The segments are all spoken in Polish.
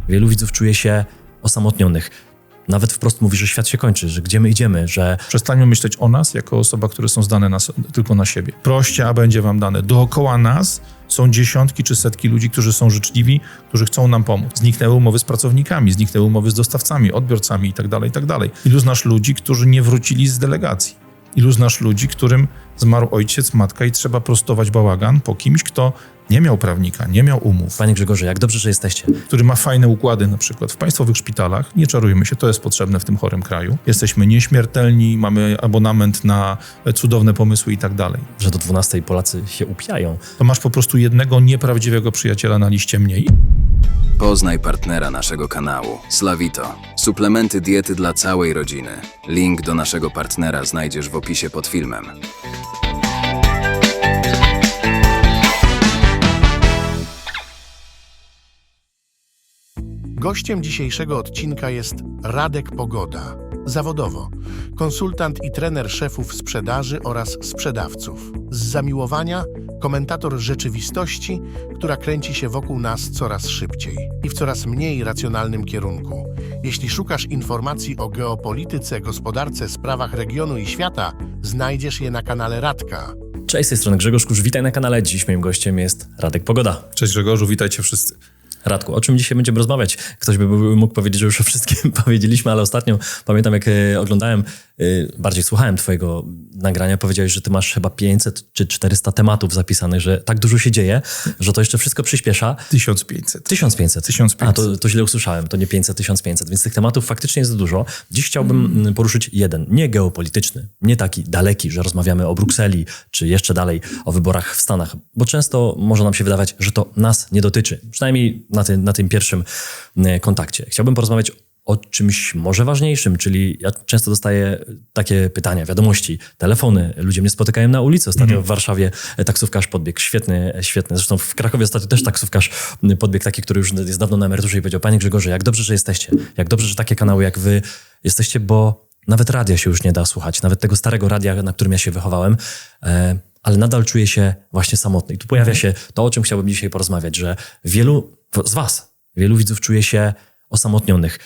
wielu widzów czuje się osamotnionych. Nawet wprost mówi, że świat się kończy, że gdzie my idziemy, że... Przestańmy myśleć o nas jako osoba, które są zdane tylko na siebie. Proście, a będzie wam dane. Dookoła nas są dziesiątki czy setki ludzi, którzy są życzliwi, którzy chcą nam pomóc. Zniknęły umowy z pracownikami, zniknęły umowy z dostawcami, odbiorcami itd., itd. Ilu znasz ludzi, którzy nie wrócili z delegacji? Ilu znasz ludzi, którym zmarł ojciec, matka i trzeba prostować bałagan po kimś, kto nie miał prawnika, nie miał umów. Panie Grzegorzu, jak dobrze, że jesteście. Który ma fajne układy na przykład w państwowych szpitalach. Nie czarujmy się, to jest potrzebne w tym chorym kraju. Jesteśmy nieśmiertelni, mamy abonament na cudowne pomysły i tak dalej. Że do 12 Polacy się upijają. To masz po prostu jednego nieprawdziwego przyjaciela na liście mniej. Poznaj partnera naszego kanału, Slawito. Suplementy diety dla całej rodziny. Link do naszego partnera znajdziesz w opisie pod filmem. Gościem dzisiejszego odcinka jest Radek Pogoda. Zawodowo konsultant i trener szefów sprzedaży oraz sprzedawców. Z zamiłowania komentator rzeczywistości, która kręci się wokół nas coraz szybciej i w coraz mniej racjonalnym kierunku. Jeśli szukasz informacji o geopolityce, gospodarce, sprawach regionu i świata, znajdziesz je na kanale Radka. Cześć, z tej strony Grzegorz Kusz, witaj na kanale. Dziś moim gościem jest Radek Pogoda. Cześć Grzegorzu, witajcie wszyscy. Radku, o czym dzisiaj będziemy rozmawiać? Ktoś by mógł powiedzieć, że już o wszystkim powiedzieliśmy, ale ostatnio pamiętam, jak oglądałem, bardziej słuchałem twojego nagrania, powiedziałeś, że ty masz chyba 500 czy 400 tematów zapisanych, że tak dużo się dzieje, że to jeszcze wszystko przyspiesza. 1500. 1500. A, to źle usłyszałem, to nie 500, 1500, więc tych tematów faktycznie jest dużo. Dziś chciałbym poruszyć jeden, nie geopolityczny, nie taki daleki, że rozmawiamy o Brukseli, czy jeszcze dalej o wyborach w Stanach, bo często może nam się wydawać, że to nas nie dotyczy, przynajmniej na tym pierwszym kontakcie. Chciałbym porozmawiać o czymś może ważniejszym, czyli ja często dostaję takie pytania, wiadomości, telefony, ludzie mnie spotykają na ulicy. Ostatnio w Warszawie taksówkarz podbiegł, świetny. Zresztą w Krakowie ostatnio też taksówkarz podbiegł, taki, który już jest dawno na emeryturze i powiedział: Panie Grzegorze, jak dobrze, że jesteście, jak dobrze, że takie kanały jak wy jesteście, bo nawet radia się już nie da słuchać, nawet tego starego radia, na którym ja się wychowałem, ale nadal czuję się właśnie samotny. I tu pojawia się to, o czym chciałbym dzisiaj porozmawiać, że wielu widzów czuje się osamotnionych.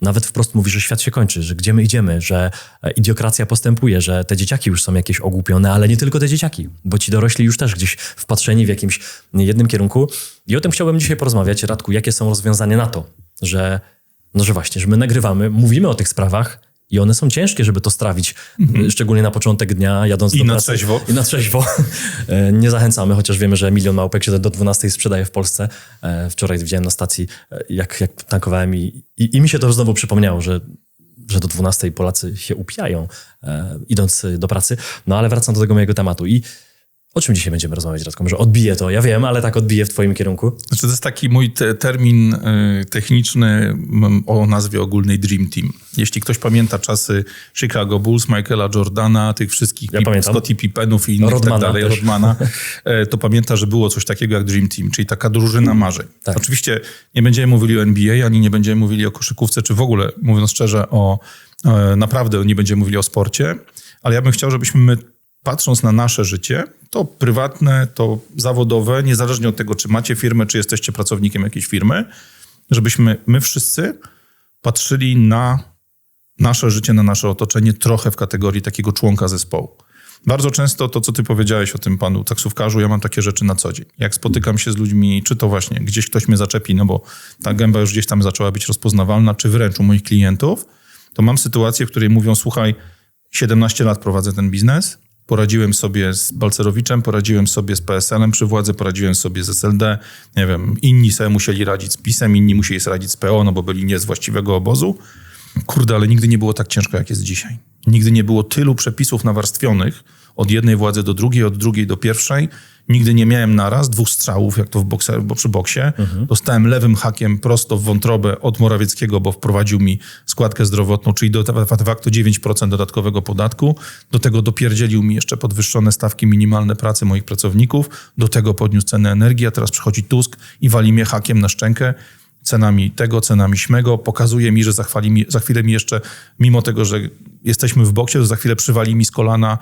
Nawet wprost mówi, że świat się kończy, że gdzie my idziemy, że idiokracja postępuje, że te dzieciaki już są jakieś ogłupione, ale nie tylko te dzieciaki, bo ci dorośli już też gdzieś wpatrzeni w jakimś jednym kierunku. I o tym chciałbym dzisiaj porozmawiać. Radku, jakie są rozwiązania na to, że właśnie, że my nagrywamy, mówimy o tych sprawach i one są ciężkie, żeby to strawić, szczególnie na początek dnia, jadąc do pracy. I na trzeźwo. Nie zachęcamy, chociaż wiemy, że 1 milion małpek się do 12 sprzedaje w Polsce. Wczoraj widziałem na stacji, jak tankowałem i mi się to znowu przypomniało, że do 12 Polacy się upijają, idąc do pracy. No ale wracam do tego mojego tematu. I o czym dzisiaj będziemy rozmawiać, Radko? Może odbiję to, ja wiem, ale tak odbiję w twoim kierunku. Znaczy, to jest taki mój termin techniczny o nazwie ogólnej Dream Team. Jeśli ktoś pamięta czasy Chicago Bulls, Michaela Jordana, tych wszystkich Scottie Pippenów i innych Rodmana, tak dalej, Rodmana, to pamięta, że było coś takiego jak Dream Team, czyli taka drużyna marzeń. Tak. Oczywiście nie będziemy mówili o NBA, ani nie będziemy mówili o koszykówce, czy w ogóle, mówiąc szczerze, naprawdę nie będziemy mówili o sporcie, ale ja bym chciał, żebyśmy my, patrząc na nasze życie, to prywatne, to zawodowe, niezależnie od tego, czy macie firmę, czy jesteście pracownikiem jakiejś firmy, żebyśmy my wszyscy patrzyli na nasze życie, na nasze otoczenie trochę w kategorii takiego członka zespołu. Bardzo często to, co ty powiedziałeś o tym panu taksówkarzu, ja mam takie rzeczy na co dzień. Jak spotykam się z ludźmi, czy to właśnie gdzieś ktoś mnie zaczepi, no bo ta gęba już gdzieś tam zaczęła być rozpoznawalna, czy wręcz u moich klientów, to mam sytuację, w której mówią: słuchaj, 17 lat prowadzę ten biznes, poradziłem sobie z Balcerowiczem, poradziłem sobie z PSL-em przy władzy, poradziłem sobie z SLD. Nie wiem, inni sobie musieli radzić z PiS-em, inni musieli sobie radzić z PO, no bo byli nie z właściwego obozu. Kurde, ale nigdy nie było tak ciężko, jak jest dzisiaj. Nigdy nie było tylu przepisów nawarstwionych od jednej władzy do drugiej, od drugiej do pierwszej. Nigdy nie miałem naraz 2 strzałów, jak to przy boksie. Dostałem lewym hakiem prosto w wątrobę od Morawieckiego, bo wprowadził mi składkę zdrowotną, czyli de facto 9% dodatkowego podatku. Do tego dopierdzielił mi jeszcze podwyższone stawki minimalne pracy moich pracowników. Do tego podniósł cenę energii, a teraz przychodzi Tusk i wali mnie hakiem na szczękę. Cenami tego, cenami śmego. Pokazuje mi, że za chwilę mi jeszcze, mimo tego, że jesteśmy w boksie, to za chwilę przywali mi z kolana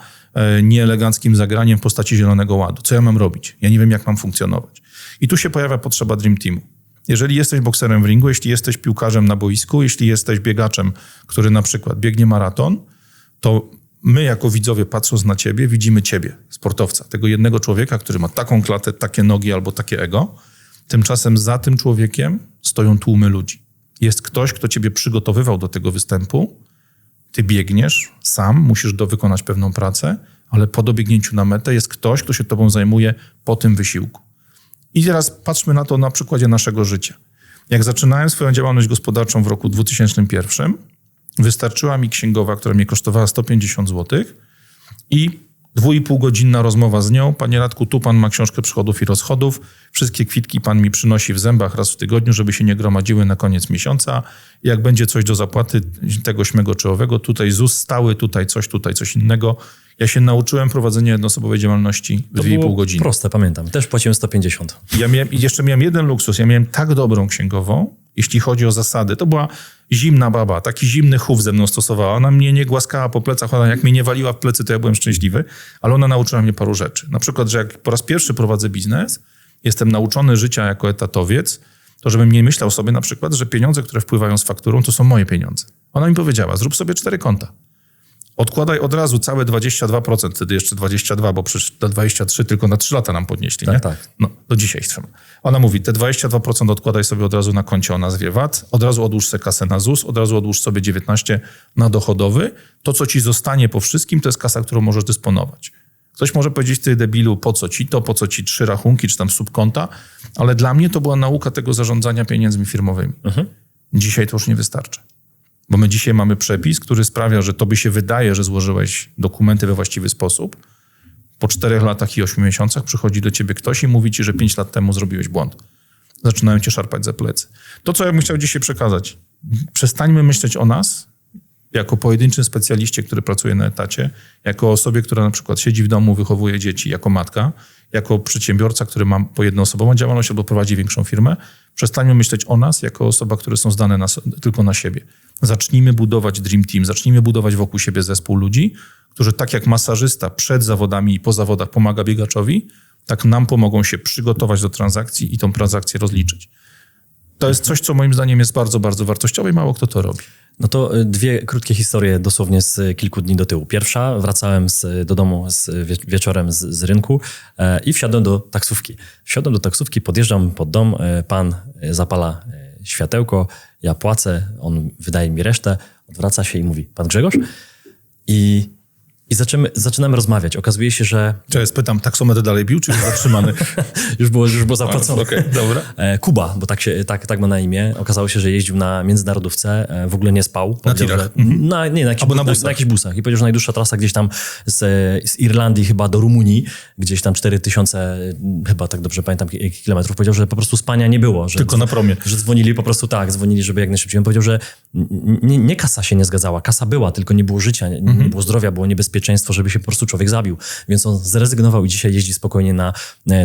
nieeleganckim zagraniem w postaci Zielonego Ładu. Co ja mam robić? Ja nie wiem, jak mam funkcjonować. I tu się pojawia potrzeba Dream Teamu. Jeżeli jesteś bokserem w ringu, jeśli jesteś piłkarzem na boisku, jeśli jesteś biegaczem, który na przykład biegnie maraton, to my jako widzowie, patrząc na ciebie, widzimy ciebie, sportowca, tego jednego człowieka, który ma taką klatę, takie nogi albo takie ego. Tymczasem za tym człowiekiem stoją tłumy ludzi. Jest ktoś, kto ciebie przygotowywał do tego występu. Ty biegniesz sam, musisz wykonać pewną pracę, ale po dobiegnięciu na metę jest ktoś, kto się tobą zajmuje po tym wysiłku. I teraz patrzmy na to na przykładzie naszego życia. Jak zaczynałem swoją działalność gospodarczą w roku 2001, wystarczyła mi księgowa, która mnie kosztowała 150 zł i 2,5-godzinna rozmowa z nią. Panie Radku, tu pan ma książkę przychodów i rozchodów. Wszystkie kwitki pan mi przynosi w zębach raz w tygodniu, żeby się nie gromadziły na koniec miesiąca. Jak będzie coś do zapłaty tego śmego czy owego, tutaj ZUS stały, tutaj coś innego. Ja się nauczyłem prowadzenia jednoosobowej działalności w 2,5 godziny. Proste, pamiętam. Też płaciłem 150. Jeszcze miałem jeden luksus. Ja miałem tak dobrą księgową, jeśli chodzi o zasady. To była zimna baba, taki zimny chów ze mną stosowała. Ona mnie nie głaskała po plecach, ona jak mnie nie waliła w plecy, to ja byłem szczęśliwy, ale ona nauczyła mnie paru rzeczy. Na przykład, że jak po raz pierwszy prowadzę biznes, jestem nauczony życia jako etatowiec, to żebym nie myślał sobie na przykład, że pieniądze, które wpływają z fakturą, to są moje pieniądze. Ona mi powiedziała, zrób sobie 4 konta. Odkładaj od razu całe 22%, wtedy jeszcze 22, bo przecież do 23 tylko na 3 lata nam podnieśli, nie? Tak. No, do dzisiaj trzeba. Ona mówi, te 22% odkładaj sobie od razu na koncie o nazwie VAT, od razu odłóż sobie kasę na ZUS, od razu odłóż sobie 19 na dochodowy. To, co ci zostanie po wszystkim, to jest kasa, którą możesz dysponować. Ktoś może powiedzieć, ty debilu, po co ci to, po co ci 3 rachunki, czy tam subkonta, ale dla mnie to była nauka tego zarządzania pieniędzmi firmowymi. Dzisiaj to już nie wystarczy. Bo my dzisiaj mamy przepis, który sprawia, że tobie się wydaje, że złożyłeś dokumenty we właściwy sposób. Po 4 latach i 8 miesiącach przychodzi do ciebie ktoś i mówi ci, że 5 lat temu zrobiłeś błąd. Zaczynają cię szarpać za plecy. To, co ja bym chciał dzisiaj przekazać. Przestańmy myśleć o nas jako pojedynczym specjaliście, który pracuje na etacie, jako osobie, która na przykład siedzi w domu, wychowuje dzieci, jako matka, jako przedsiębiorca, który ma jednoosobową działalność albo prowadzi większą firmę. Przestańmy myśleć o nas jako osoba, które są zdane tylko na siebie. Zacznijmy budować Dream Team, zacznijmy budować wokół siebie zespół ludzi, którzy tak jak masażysta przed zawodami i po zawodach pomaga biegaczowi, tak nam pomogą się przygotować do transakcji i tą transakcję rozliczyć. To jest coś, co moim zdaniem jest bardzo, bardzo wartościowe i mało kto to robi. No to 2 krótkie historie dosłownie z kilku dni do tyłu. Pierwsza, wracałem do domu wieczorem z rynku i wsiadłem do taksówki. Wsiadłem do taksówki, podjeżdżam pod dom, pan zapala światełko, ja płacę, on wydaje mi resztę, odwraca się i mówi, pan Grzegorz? I zaczynamy rozmawiać. Okazuje się, że... Cześć, pytam, taksometr dalej bił, czy jest zatrzymany? już było zapłacone. Okej, dobra. Kuba, bo tak ma na imię. Okazało się, że jeździł na międzynarodówce, w ogóle nie spał. Na tirach? Na jakichś busach. I powiedział, że najdłuższa trasa gdzieś tam z Irlandii chyba do Rumunii, gdzieś tam 4000, chyba tak dobrze pamiętam, kilometrów. Powiedział, że po prostu spania nie było. Że tylko na promie. Że dzwonili po prostu dzwonili, żeby jak najszybciej. On powiedział, że nie kasa się nie zgadzała. Kasa była, tylko nie było życia, nie było zdrowia, było niebezpieczeństwo, żeby się po prostu człowiek zabił. Więc on zrezygnował i dzisiaj jeździ spokojnie na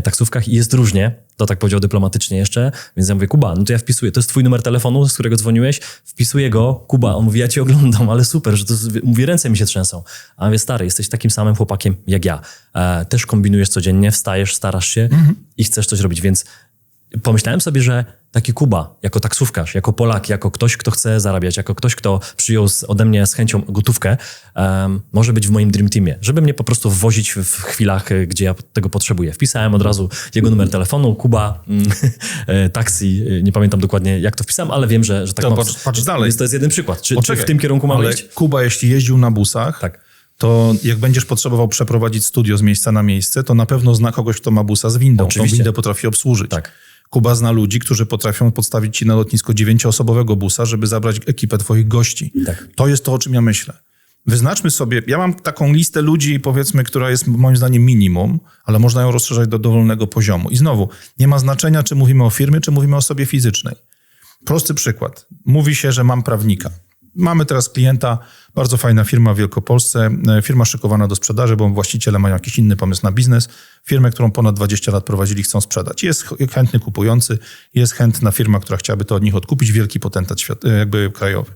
taksówkach i jest różnie. To tak powiedział dyplomatycznie jeszcze. Więc ja mówię, Kuba, no to ja wpisuję. To jest twój numer telefonu, z którego dzwoniłeś. Wpisuję go. Kuba, on mówi, ja cię oglądam, ale super, że to mówi, ręce mi się trzęsą. A mówię, stary, jesteś takim samym chłopakiem jak ja. Też kombinujesz codziennie, wstajesz, starasz się i chcesz coś robić. Więc pomyślałem sobie, że taki Kuba, jako taksówkarz, jako Polak, jako ktoś, kto chce zarabiać, jako ktoś, kto przyjął ode mnie z chęcią gotówkę, może być w moim Dream Teamie, żeby mnie po prostu wwozić w chwilach, gdzie ja tego potrzebuję. Wpisałem od razu jego numer telefonu, Kuba, taksi, nie pamiętam dokładnie jak to wpisałem, ale wiem, że tak to patrz dalej. Więc to jest jeden przykład. Czy w tym kierunku mamy iść? Kuba, jeśli jeździł na busach, Tak. to jak będziesz potrzebował przeprowadzić studio z miejsca na miejsce, to na pewno zna kogoś, kto ma busa z windą. Oczywiście. Tą windę potrafi obsłużyć. Tak. Kuba zna ludzi, którzy potrafią podstawić ci na lotnisko 9-osobowego busa, żeby zabrać ekipę twoich gości. Tak. To jest to, o czym ja myślę. Wyznaczmy sobie, ja mam taką listę ludzi, powiedzmy, która jest moim zdaniem minimum, ale można ją rozszerzać do dowolnego poziomu. I znowu, nie ma znaczenia, czy mówimy o firmie, czy mówimy o osobie fizycznej. Prosty przykład. Mówi się, że mam prawnika. Mamy teraz klienta, bardzo fajna firma w Wielkopolsce, firma szykowana do sprzedaży, bo właściciele mają jakiś inny pomysł na biznes. Firmę, którą ponad 20 lat prowadzili, chcą sprzedać. Jest chętny kupujący, jest chętna firma, która chciałaby to od nich odkupić, wielki potentat krajowy.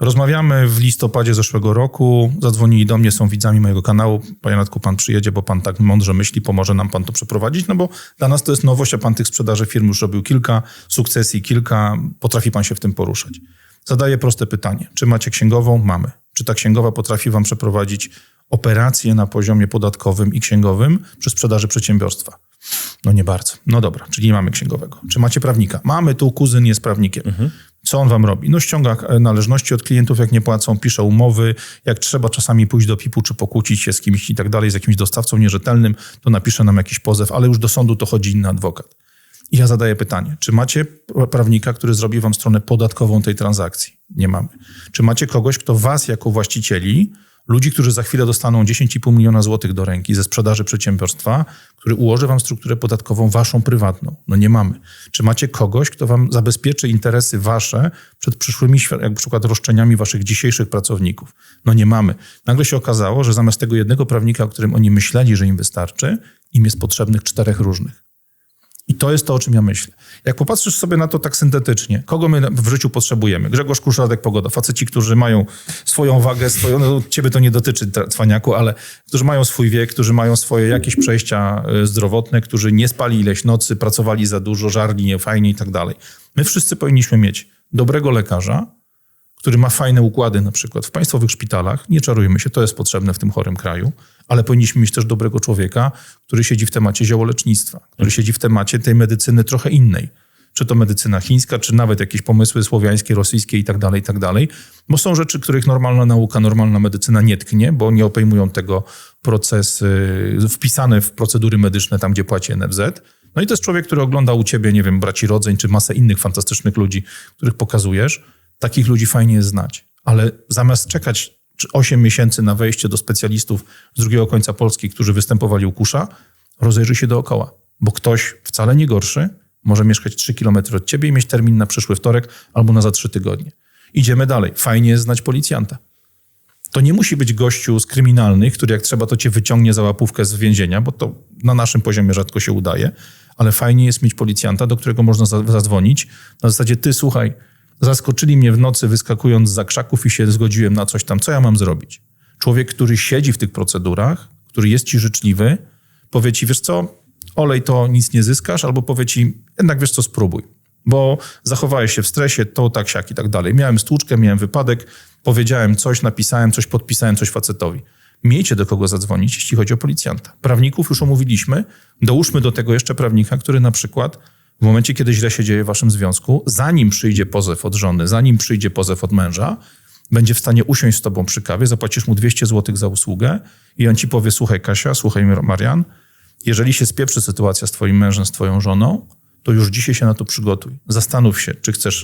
Rozmawiamy w listopadzie zeszłego roku, zadzwonili do mnie, są widzami mojego kanału. Panie Radku, pan przyjedzie, bo pan tak mądrze myśli, pomoże nam pan to przeprowadzić, no bo dla nas to jest nowość, a pan tych sprzedaży firm już robił kilka, sukcesji kilka, potrafi pan się w tym poruszać. Zadaję proste pytanie, czy macie księgową? Mamy. Czy ta księgowa potrafi wam przeprowadzić operacje na poziomie podatkowym i księgowym przy sprzedaży przedsiębiorstwa? No nie bardzo. No dobra, czyli nie mamy księgowego. Czy macie prawnika? Mamy, tu kuzyn jest prawnikiem. Co on wam robi? No ściąga należności od klientów, jak nie płacą, pisze umowy, jak trzeba czasami pójść do PIP-u, czy pokłócić się z kimś i tak dalej, z jakimś dostawcą nierzetelnym, to napisze nam jakiś pozew, ale już do sądu to chodzi inny adwokat. I ja zadaję pytanie, czy macie prawnika, który zrobi wam stronę podatkową tej transakcji? Nie mamy. Czy macie kogoś, kto was jako właścicieli, ludzi, którzy za chwilę dostaną 10,5 miliona złotych do ręki ze sprzedaży przedsiębiorstwa, który ułoży wam strukturę podatkową waszą prywatną? No nie mamy. Czy macie kogoś, kto wam zabezpieczy interesy wasze przed przyszłymi, jak na przykład roszczeniami waszych dzisiejszych pracowników? No nie mamy. Nagle się okazało, że zamiast tego jednego prawnika, o którym oni myśleli, że im wystarczy, im jest potrzebnych 4 różnych. I to jest to, o czym ja myślę. Jak popatrzysz sobie na to tak syntetycznie, kogo my w życiu potrzebujemy? Grzegorz Kusz, Radek Pogoda. Faceci, którzy mają swoją wagę, no ciebie to nie dotyczy, cwaniaku, ale którzy mają swój wiek, którzy mają swoje jakieś przejścia zdrowotne, którzy nie spali ileś nocy, pracowali za dużo, żarli niefajnie i tak dalej. My wszyscy powinniśmy mieć dobrego lekarza, który ma fajne układy na przykład w państwowych szpitalach. Nie czarujmy się, to jest potrzebne w tym chorym kraju, ale powinniśmy mieć też dobrego człowieka, który siedzi w temacie ziołolecznictwa, który siedzi w temacie tej medycyny trochę innej. Czy to medycyna chińska, czy nawet jakieś pomysły słowiańskie, rosyjskie i tak dalej, bo są rzeczy, których normalna nauka, normalna medycyna nie tknie, bo nie obejmują tego procesy wpisane w procedury medyczne tam, gdzie płaci NFZ. No i to jest człowiek, który ogląda u ciebie, nie wiem, Braci Rodzeń, czy masę innych fantastycznych ludzi, których pokazujesz. Takich ludzi fajnie jest znać, ale zamiast czekać 8 miesięcy na wejście do specjalistów z drugiego końca Polski, którzy występowali u Kusza, rozejrzyj się dookoła, bo ktoś wcale nie gorszy może mieszkać 3 kilometry od ciebie i mieć termin na przyszły wtorek albo na za 3 tygodnie. Idziemy dalej. Fajnie jest znać policjanta. To nie musi być gościu z kryminalnych, który jak trzeba to cię wyciągnie za łapówkę z więzienia, bo to na naszym poziomie rzadko się udaje, ale fajnie jest mieć policjanta, do którego można zadzwonić. Na zasadzie ty, słuchaj, zaskoczyli mnie w nocy wyskakując za krzaków i się zgodziłem na coś tam. Co ja mam zrobić? Człowiek, który siedzi w tych procedurach, który jest ci życzliwy, powie ci, wiesz co, olej to nic nie zyskasz, albo powie ci, jednak wiesz co, spróbuj. Bo zachowałeś się w stresie, to tak, siak i tak dalej. Miałem stłuczkę, miałem wypadek, powiedziałem coś, napisałem coś, podpisałem coś facetowi. Miejcie do kogo zadzwonić, jeśli chodzi o policjanta. Prawników już omówiliśmy. Dołóżmy do tego jeszcze prawnika, który na przykład w momencie, kiedy źle się dzieje w waszym związku, zanim przyjdzie pozew od żony, zanim przyjdzie pozew od męża, będzie w stanie usiąść z tobą przy kawie, zapłacisz mu 200 zł za usługę i on ci powie, słuchaj Kasia, słuchaj Marian, jeżeli się spieprzy sytuacja z twoim mężem, z twoją żoną, to już dzisiaj się na to przygotuj. Zastanów się,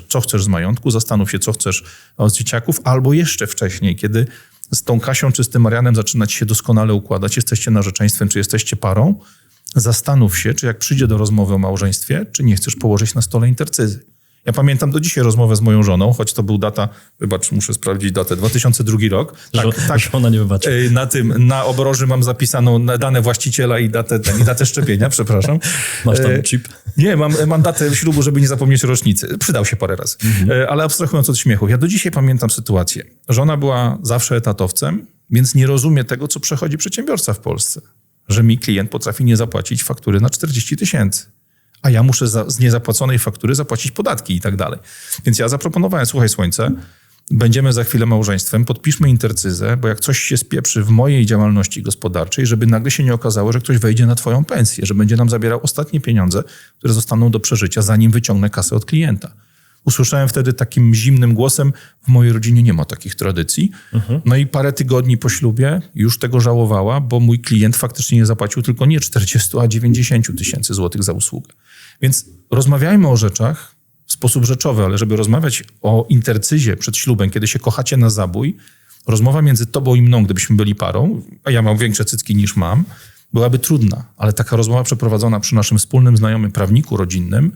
co chcesz z majątku, zastanów się, co chcesz od dzieciaków, albo jeszcze wcześniej, kiedy z tą Kasią czy z tym Marianem zaczyna ci się doskonale układać, jesteście narzeczeństwem, czy jesteście parą, zastanów się, czy jak przyjdzie do rozmowy o małżeństwie, czy nie chcesz położyć na stole intercyzy. Ja pamiętam do dzisiaj rozmowę z moją żoną, choć to był data, wybacz, muszę sprawdzić datę, 2002 rok. Tak, ona nie wybaczy. Na obroży mam zapisaną dane właściciela i datę szczepienia, przepraszam. Masz tam chip? Nie, mam datę ślubu, żeby nie zapomnieć rocznicy. Przydał się parę razy. Ale abstrahując od śmiechu, ja do dzisiaj pamiętam sytuację. Żona była zawsze etatowcem, więc nie rozumie tego, co przechodzi przedsiębiorca w Polsce. Że mi klient potrafi nie zapłacić faktury na 40 000. A ja muszę z niezapłaconej faktury zapłacić podatki i tak dalej. Więc ja zaproponowałem, słuchaj Słońce, będziemy za chwilę małżeństwem, podpiszmy intercyzę, bo jak coś się spieprzy w mojej działalności gospodarczej, żeby nagle się nie okazało, że ktoś wejdzie na twoją pensję, że będzie nam zabierał ostatnie pieniądze, które zostaną do przeżycia, zanim wyciągnę kasę od klienta. Usłyszałem wtedy takim zimnym głosem, w mojej rodzinie nie ma takich tradycji. No i parę tygodni po ślubie już tego żałowała, bo mój klient faktycznie nie zapłacił tylko nie 40, a 90 000 złotych za usługę. Więc rozmawiajmy o rzeczach w sposób rzeczowy, ale żeby rozmawiać o intercyzie przed ślubem, kiedy się kochacie na zabój, rozmowa między tobą i mną, gdybyśmy byli parą, a ja mam większe cycki niż mam, byłaby trudna. Ale taka rozmowa przeprowadzona przy naszym wspólnym znajomym prawniku rodzinnym,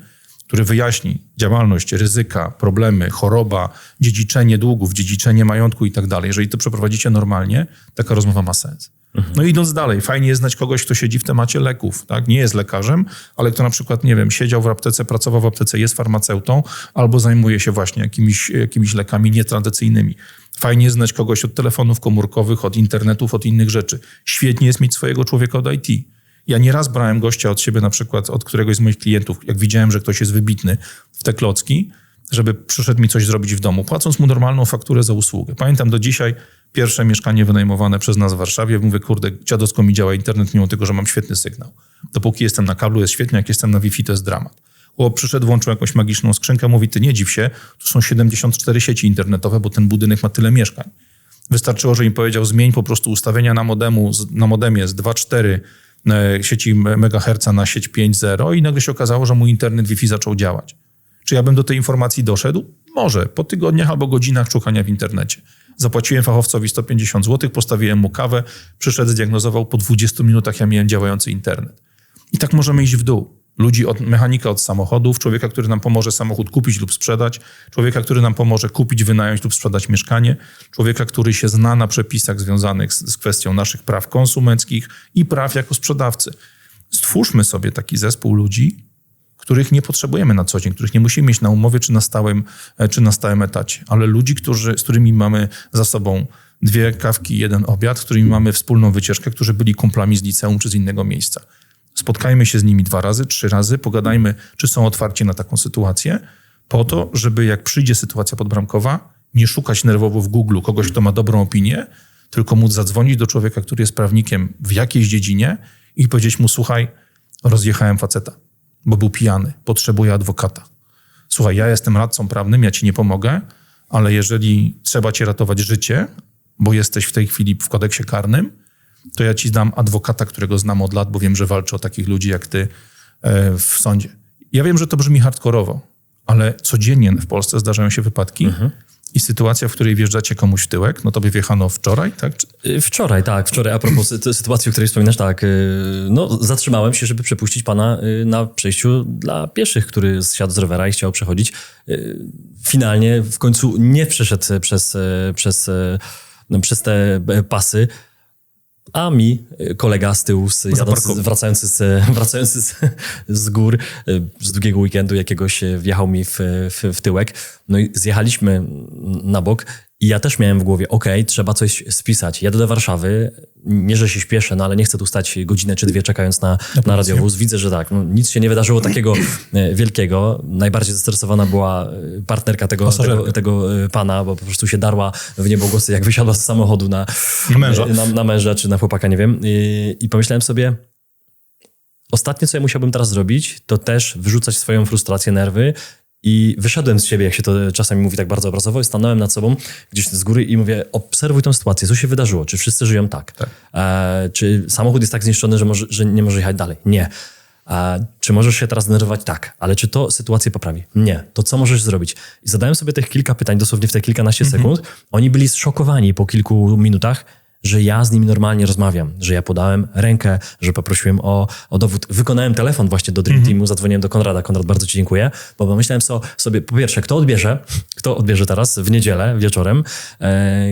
który wyjaśni działalność, ryzyka, problemy, choroba, dziedziczenie długów, dziedziczenie majątku i tak dalej. Jeżeli to przeprowadzicie normalnie, taka rozmowa ma sens. No idąc dalej, fajnie jest znać kogoś, kto siedzi w temacie leków, tak? Nie jest lekarzem, ale kto na przykład, nie wiem, siedział w aptece, pracował w aptece, jest farmaceutą albo zajmuje się właśnie jakimiś lekami nietradycyjnymi. Fajnie jest znać kogoś od telefonów komórkowych, od internetów, od innych rzeczy. Świetnie jest mieć swojego człowieka od IT. Ja nieraz brałem gościa od siebie, na przykład od któregoś z moich klientów, jak widziałem, że ktoś jest wybitny w te klocki, żeby przyszedł mi coś zrobić w domu, płacąc mu normalną fakturę za usługę. Pamiętam do dzisiaj pierwsze mieszkanie wynajmowane przez nas w Warszawie. Mówię, kurde, dziadowsko mi działa internet, mimo tego, że mam świetny sygnał. Dopóki jestem na kablu, jest świetnie, jak jestem na Wi-Fi, to jest dramat. Chłop przyszedł, włączył jakąś magiczną skrzynkę, mówi, ty nie dziw się, tu są 74 sieci internetowe, bo ten budynek ma tyle mieszkań. Wystarczyło, że im powiedział, zmień po prostu ustawienia na modemie z 2.4 sieci MHz na sieć 5.0 i nagle się okazało, że mój internet Wi-Fi zaczął działać. Czy ja bym do tej informacji doszedł? Może, po tygodniach albo godzinach szukania w internecie. Zapłaciłem fachowcowi 150 zł, postawiłem mu kawę, przyszedł, zdiagnozował, po 20 minutach ja miałem działający internet. I tak możemy iść w dół. Ludzi, mechanika od samochodów, człowieka, który nam pomoże samochód kupić lub sprzedać, człowieka, który nam pomoże kupić, wynająć lub sprzedać mieszkanie, człowieka, który się zna na przepisach związanych z kwestią naszych praw konsumenckich i praw jako sprzedawcy. Stwórzmy sobie taki zespół ludzi, których nie potrzebujemy na co dzień, których nie musimy mieć na umowie czy na stałym etacie, ale ludzi, z którymi mamy za sobą 2 kawki, 1 obiad, z którymi mamy wspólną wycieczkę, którzy byli kumplami z liceum czy z innego miejsca. Spotkajmy się z nimi 2 razy, 3 razy, pogadajmy, czy są otwarci na taką sytuację, po to, żeby jak przyjdzie sytuacja podbramkowa, nie szukać nerwowo w Google kogoś, kto ma dobrą opinię, tylko móc zadzwonić do człowieka, który jest prawnikiem w jakiejś dziedzinie i powiedzieć mu, słuchaj, rozjechałem faceta, bo był pijany, potrzebuje adwokata. Słuchaj, ja jestem radcą prawnym, ja ci nie pomogę, ale jeżeli trzeba ci ratować życie, bo jesteś w tej chwili w kodeksie karnym, to ja ci dam adwokata, którego znam od lat, bo wiem, że walczy o takich ludzi jak ty w sądzie. Ja wiem, że to brzmi hardkorowo, ale codziennie w Polsce zdarzają się wypadki i sytuacja, w której wjeżdżacie komuś w tyłek, no tobie wjechano wczoraj, tak? Wczoraj, a propos sytuacji, o której wspominasz, tak, no zatrzymałem się, żeby przepuścić pana na przejściu dla pieszych, który zsiadł z rowera i chciał przechodzić. Finalnie w końcu nie przeszedł przez te pasy, a mi kolega z tyłu, wracający z gór, z długiego weekendu jakiegoś, wjechał mi w tyłek. No i zjechaliśmy na bok i ja też miałem w głowie, trzeba coś spisać. Jadę do Warszawy, nie, że się śpieszę, no ale nie chcę tu stać godzinę czy 2 czekając na radiowóz. Widzę, że tak, no, nic się nie wydarzyło takiego wielkiego. Najbardziej zestresowana była partnerka tego pana, bo po prostu się darła w niebogłosy, jak wysiadła z samochodu na męża czy na chłopaka, nie wiem. I pomyślałem sobie, ostatnie, co ja musiałbym teraz zrobić, to też wyrzucać swoją frustrację, nerwy. I wyszedłem z siebie, jak się to czasami mówi tak bardzo obrazowo, i stanąłem nad sobą gdzieś z góry i mówię, obserwuj tę sytuację, co się wydarzyło, czy wszyscy żyją tak? Czy samochód jest tak zniszczony, że nie może jechać dalej? Nie. Czy możesz się teraz denerwować? Tak. Ale czy to sytuację poprawi? Nie. To co możesz zrobić? I zadałem sobie tych kilka pytań, dosłownie w te kilkanaście sekund. Oni byli zszokowani po kilku minutach, że ja z nimi normalnie rozmawiam, że ja podałem rękę, że poprosiłem o dowód. Wykonałem telefon właśnie do Dream Teamu, zadzwoniłem do Konrada. Konrad, bardzo ci dziękuję, bo pomyślałem sobie, po pierwsze, kto odbierze teraz w niedzielę wieczorem,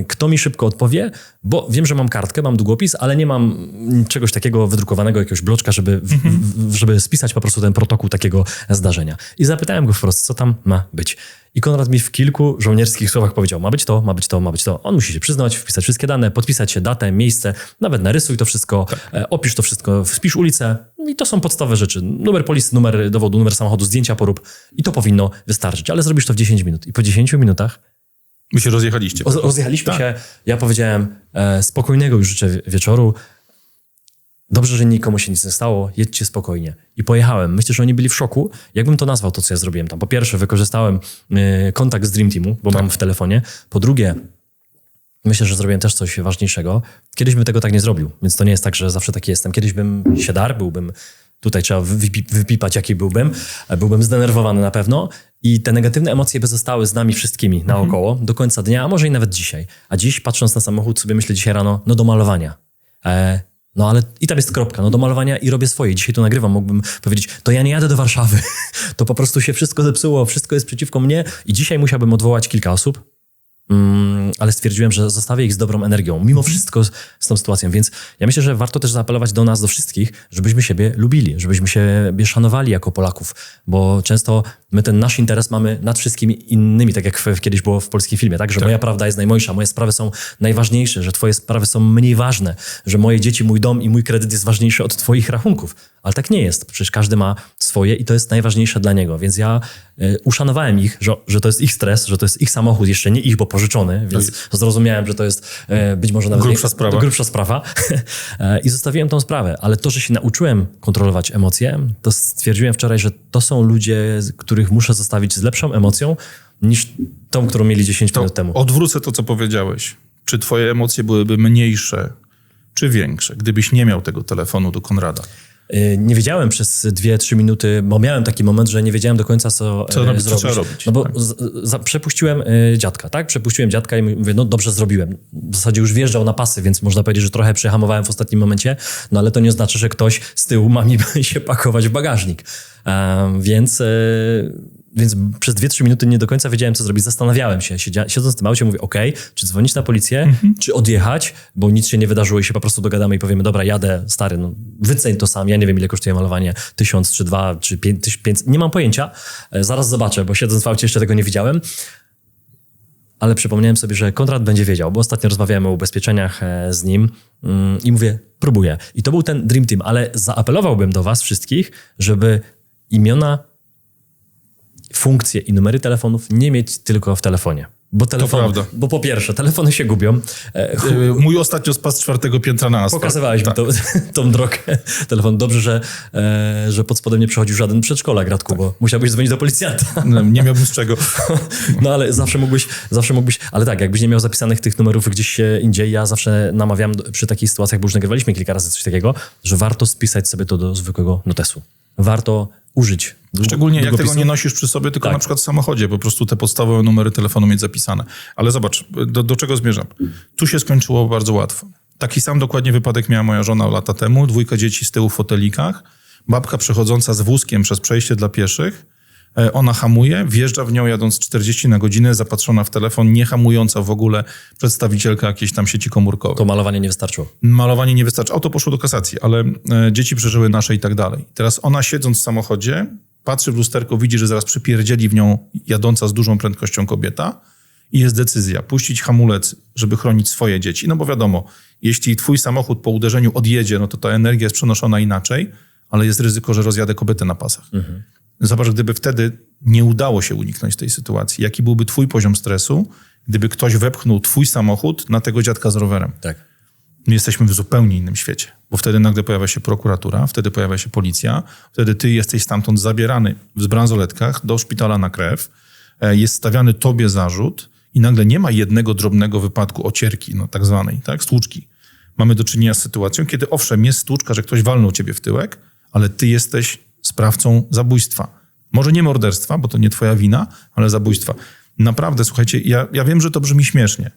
kto mi szybko odpowie, bo wiem, że mam kartkę, mam długopis, ale nie mam czegoś takiego wydrukowanego, jakiegoś bloczka, żeby spisać po prostu ten protokół takiego zdarzenia. I zapytałem go wprost, co tam ma być. I Konrad mi w kilku żołnierskich słowach powiedział, ma być to, ma być to, ma być to. On musi się przyznać, wpisać wszystkie dane, podpisać się, datę, miejsce, nawet narysuj to wszystko, opisz to wszystko, wpisz ulicę i to są podstawowe rzeczy. Numer polisy, numer dowodu, numer samochodu, zdjęcia porób i to powinno wystarczyć. Ale zrobisz to w 10 minut. I po 10 minutach Wy się rozjechaliście. Rozjechaliśmy się. Ja powiedziałem, spokojnego już życzę wieczoru. Dobrze, że nikomu się nic nie stało, jedźcie spokojnie. I pojechałem. Myślę, że oni byli w szoku. Jakbym to nazwał, to co ja zrobiłem tam? Po pierwsze, wykorzystałem kontakt z Dream Teamu, bo mam w telefonie. Po drugie, myślę, że zrobiłem też coś ważniejszego. Kiedyś bym tego tak nie zrobił, więc to nie jest tak, że zawsze taki jestem. Kiedyś bym się darł, tutaj trzeba wypipać, jaki byłbym zdenerwowany na pewno i te negatywne emocje by zostały z nami wszystkimi naokoło do końca dnia, a może i nawet dzisiaj. A dziś, patrząc na samochód, sobie myślę dzisiaj rano, no do malowania. No ale i tam jest kropka, no do malowania i robię swoje. Dzisiaj tu nagrywam, mógłbym powiedzieć, to ja nie jadę do Warszawy. To po prostu się wszystko zepsuło, wszystko jest przeciwko mnie i dzisiaj musiałbym odwołać kilka osób. ale stwierdziłem, że zostawię ich z dobrą energią, mimo wszystko z tą sytuacją. Więc ja myślę, że warto też zaapelować do nas, do wszystkich, żebyśmy siebie lubili, żebyśmy siebie szanowali jako Polaków, bo często my ten nasz interes mamy nad wszystkimi innymi, tak jak kiedyś było w polskim filmie, tak? Że moja prawda jest najmojsza, moje sprawy są najważniejsze, że twoje sprawy są mniej ważne, że moje dzieci, mój dom i mój kredyt jest ważniejszy od twoich rachunków. Ale tak nie jest. Przecież każdy ma swoje i to jest najważniejsze dla niego. Więc ja uszanowałem ich, że to jest ich stres, że to jest ich samochód, jeszcze nie ich, bo pożyczony, więc zrozumiałem, że to jest być może nawet grubsza sprawa. I zostawiłem tą sprawę. Ale to, że się nauczyłem kontrolować emocje, to stwierdziłem wczoraj, że to są ludzie, których muszę zostawić z lepszą emocją niż tą, którą mieli 10 minut temu. Odwrócę to, co powiedziałeś. Czy twoje emocje byłyby mniejsze, czy większe, gdybyś nie miał tego telefonu do Konrada? Nie wiedziałem przez 2-3 minuty, bo miałem taki moment, że nie wiedziałem do końca, co zrobić. Co trzeba robić. No bo przepuściłem dziadka, tak? Przepuściłem dziadka i mówię, no dobrze zrobiłem. W zasadzie już wjeżdżał na pasy, więc można powiedzieć, że trochę przehamowałem w ostatnim momencie, no ale to nie znaczy, że ktoś z tyłu ma mi się pakować w bagażnik. Więc przez 2-3 minuty nie do końca wiedziałem, co zrobić. Zastanawiałem się. Siedząc w tym aucie, mówię, czy dzwonić na policję, czy odjechać, bo nic się nie wydarzyło i się po prostu dogadamy i powiemy, dobra, jadę, stary, no wyceń to sam. Ja nie wiem, ile kosztuje malowanie. 1000, czy 2, czy 500. Nie mam pojęcia. Zaraz zobaczę, bo siedząc w aucie jeszcze tego nie widziałem. Ale przypomniałem sobie, że Konrad będzie wiedział, bo ostatnio rozmawiałem o ubezpieczeniach z nim i mówię, próbuję. I to był ten Dream Team, ale zaapelowałbym do was wszystkich, żeby imiona, funkcje i numery telefonów nie mieć tylko w telefonie. Bo po pierwsze, telefony się gubią. Mój ostatnio spadł z 4. piętra na asfalt. Pokazywałeś mi tą drogę. Telefon. Dobrze, że pod spodem nie przechodził żaden przedszkolak, Radku, bo musiałbyś dzwonić do policjanta. No, nie miałbym z czego. No ale zawsze mógłbyś, ale tak, jakbyś nie miał zapisanych tych numerów gdzieś indziej, ja zawsze namawiam przy takich sytuacjach, bo już nagrywaliśmy kilka razy coś takiego, że warto spisać sobie to do zwykłego notesu. Warto użyć. Szczególnie jak tego nie nosisz przy sobie, tylko na przykład w samochodzie, po prostu te podstawowe numery telefonu mieć zapisane. Ale zobacz, do czego zmierzam. Tu się skończyło bardzo łatwo. Taki sam dokładnie wypadek miała moja żona lata temu. 2 dzieci z tyłu w fotelikach. Babka przechodząca z wózkiem przez przejście dla pieszych. Ona hamuje, wjeżdża w nią jadąc 40 na godzinę, zapatrzona w telefon, nie hamująca w ogóle przedstawicielka jakiejś tam sieci komórkowej. To malowanie nie wystarczyło. Malowanie nie wystarczy. Auto poszło do kasacji, ale dzieci przeżyły nasze i tak dalej. Teraz ona siedząc w samochodzie, patrzy w lusterko, widzi, że zaraz przypierdzieli w nią jadąca z dużą prędkością kobieta i jest decyzja, puścić hamulec, żeby chronić swoje dzieci. No bo wiadomo, jeśli twój samochód po uderzeniu odjedzie, no to ta energia jest przenoszona inaczej, ale jest ryzyko, że rozjadę kobietę na pasach. Zobacz, gdyby wtedy nie udało się uniknąć tej sytuacji, jaki byłby twój poziom stresu, gdyby ktoś wepchnął twój samochód na tego dziadka z rowerem. Tak. My jesteśmy w zupełnie innym świecie, bo wtedy nagle pojawia się prokuratura, wtedy pojawia się policja, wtedy ty jesteś stamtąd zabierany w bransoletkach do szpitala na krew, jest stawiany tobie zarzut i nagle nie ma jednego drobnego wypadku ocierki, no tak zwanej, tak, stłuczki. Mamy do czynienia z sytuacją, kiedy owszem jest stłuczka, że ktoś walnął ciebie w tyłek, ale ty jesteś sprawcą zabójstwa. Może nie morderstwa, bo to nie twoja wina, ale zabójstwa. Naprawdę, słuchajcie, ja wiem, że to brzmi śmiesznie,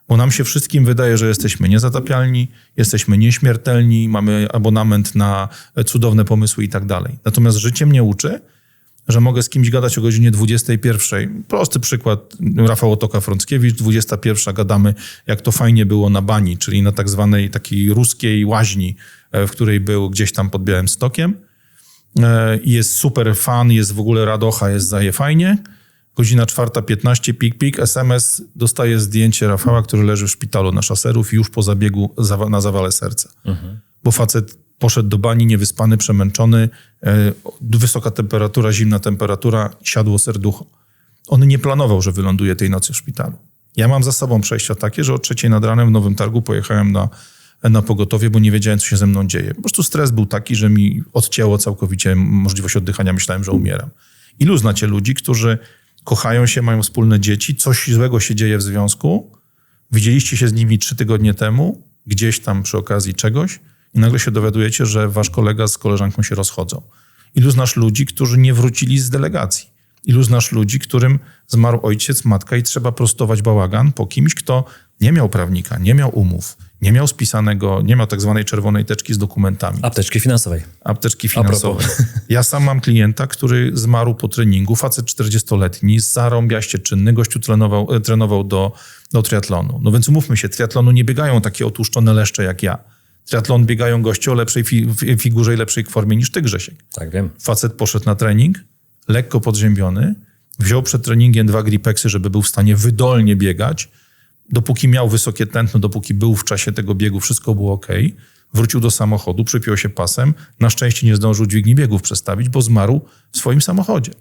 bo nam się wszystkim wydaje, że jesteśmy niezatapialni, jesteśmy nieśmiertelni, mamy abonament na cudowne pomysły i tak dalej. Natomiast życie mnie uczy, że mogę z kimś gadać o godzinie 21. Prosty przykład, Rafał Otoka-Frąckiewicz, 21, gadamy, jak to fajnie było na bani, czyli na tak zwanej takiej ruskiej łaźni, w której był gdzieś tam pod Białymstokiem. Jest super fan, jest w ogóle radocha, jest zaje fajnie. Godzina 4:15, pik, SMS, dostaje zdjęcie Rafała, który leży w szpitalu na Szaserów i już po zabiegu na zawale serca. Bo facet poszedł do bani niewyspany, przemęczony, wysoka temperatura, zimna temperatura, siadło serducho. On nie planował, że wyląduje tej nocy w szpitalu. Ja mam za sobą przejścia takie, że o 3 nad ranem w Nowym Targu pojechałem na pogotowie, bo nie wiedziałem, co się ze mną dzieje. Po prostu stres był taki, że mi odcięło całkowicie możliwość oddychania. Myślałem, że umieram. Ilu znacie ludzi, którzy kochają się, mają wspólne dzieci, coś złego się dzieje w związku, widzieliście się z nimi 3 tygodnie temu, gdzieś tam przy okazji czegoś i nagle się dowiadujecie, że wasz kolega z koleżanką się rozchodzą. Ilu znasz ludzi, którzy nie wrócili z delegacji? Ilu znasz ludzi, którym zmarł ojciec, matka i trzeba prostować bałagan po kimś, kto nie miał prawnika, nie miał umów, nie miał spisanego, nie miał tak zwanej czerwonej teczki z dokumentami. Apteczki finansowej. Apteczki finansowe. Ja sam mam klienta, który zmarł po treningu, facet 40-letni, zarąbiaście czynny, gościu trenował do triatlonu. No więc umówmy się, triatlonu nie biegają takie otłuszczone leszcze jak ja. Triatlon biegają goście o lepszej figurze i lepszej formie niż ty, Grzesiek. Tak, wiem. Facet poszedł na trening, lekko podziębiony, wziął przed treningiem 2 gripexy, żeby był w stanie wydolnie biegać. Dopóki miał wysokie tętno, dopóki był w czasie tego biegu, wszystko było ok. Wrócił do samochodu, przypiął się pasem. Na szczęście nie zdążył dźwigni biegów przestawić, bo zmarł w swoim samochodzie.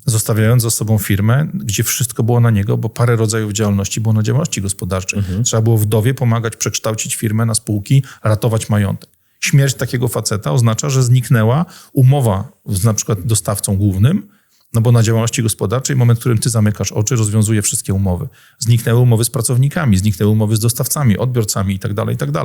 Zostawiając za sobą firmę, gdzie wszystko było na niego, bo parę rodzajów działalności było na działalności gospodarczej. Trzeba było wdowie pomagać przekształcić firmę na spółki, ratować majątek. Śmierć takiego faceta oznacza, że zniknęła umowa z na przykład dostawcą głównym, no bo na działalności gospodarczej moment, w którym ty zamykasz oczy, rozwiązuje wszystkie umowy. Zniknęły umowy z pracownikami, zniknęły umowy z dostawcami, odbiorcami itd., itd.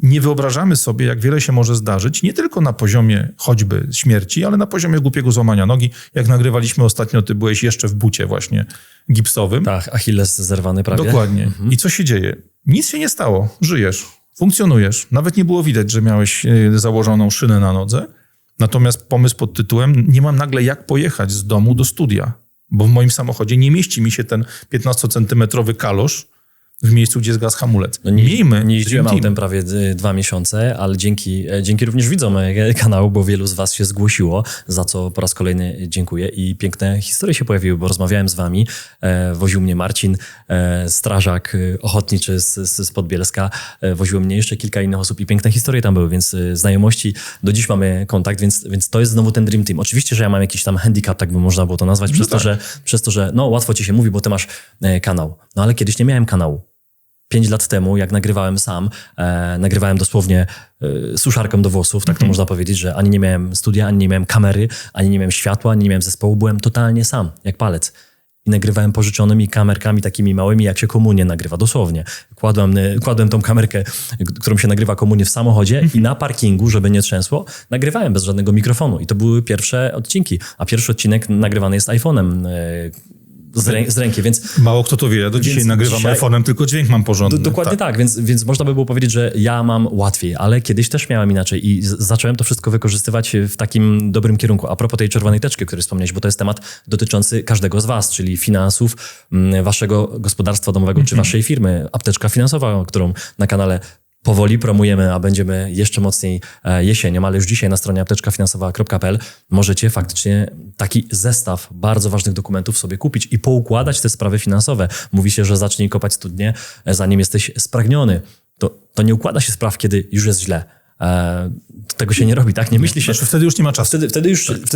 Nie wyobrażamy sobie, jak wiele się może zdarzyć, nie tylko na poziomie choćby śmierci, ale na poziomie głupiego złamania nogi. Jak nagrywaliśmy ostatnio, ty byłeś jeszcze w bucie właśnie gipsowym. Tak, Achilles zerwany prawie. Dokładnie. I co się dzieje? Nic się nie stało. Żyjesz, funkcjonujesz. Nawet nie było widać, że miałeś założoną szynę na nodze. Natomiast pomysł pod tytułem nie mam nagle jak pojechać z domu do studia, bo w moim samochodzie nie mieści mi się ten 15-centymetrowy kalosz w miejscu, gdzie zgasł hamulec. No nie jeździłem autem prawie 2 miesiące, ale dzięki również widzom kanału, bo wielu z was się zgłosiło, za co po raz kolejny dziękuję i piękne historie się pojawiły, bo rozmawiałem z wami, woził mnie Marcin, strażak ochotniczy z Podbielska, woziło mnie jeszcze kilka innych osób i piękne historie tam były, więc znajomości, do dziś mamy kontakt, więc to jest znowu ten Dream Team. Oczywiście, że ja mam jakiś tam handicap, tak by można było to nazwać, przez to, że no łatwo ci się mówi, bo ty masz kanał, no ale kiedyś nie miałem kanału. 5 lat temu, jak nagrywałem sam, nagrywałem dosłownie suszarką do włosów, tak to można powiedzieć, że ani nie miałem studia, ani nie miałem kamery, ani nie miałem światła, ani nie miałem zespołu, byłem totalnie sam, jak palec. I nagrywałem pożyczonymi kamerkami takimi małymi, jak się komunię nagrywa, dosłownie. Kładłem tą kamerkę, którą się nagrywa komunię w samochodzie i na parkingu, żeby nie trzęsło, nagrywałem bez żadnego mikrofonu. I to były pierwsze odcinki. A pierwszy odcinek nagrywany jest iPhone'em z ręki, więc... Mało kto to wie, ja do dzisiaj nagrywam iPhone'em, tylko dźwięk mam porządny. Dokładnie tak, więc można by było powiedzieć, że ja mam łatwiej, ale kiedyś też miałem inaczej i zacząłem to wszystko wykorzystywać w takim dobrym kierunku. A propos tej czerwonej teczki, o której wspomniałeś, bo to jest temat dotyczący każdego z was, czyli finansów, waszego gospodarstwa domowego, czy waszej firmy. Apteczka finansowa, którą na kanale powoli promujemy, a będziemy jeszcze mocniej jesienią, ale już dzisiaj na stronie apteczkafinansowa.pl możecie faktycznie taki zestaw bardzo ważnych dokumentów sobie kupić i poukładać te sprawy finansowe. Mówi się, że zacznij kopać studnie, zanim jesteś spragniony. To nie układa się spraw, kiedy już jest źle. Tego się nie robi, tak? Nie myśli się... Znaczy wtedy już nie ma czasu. Wtedy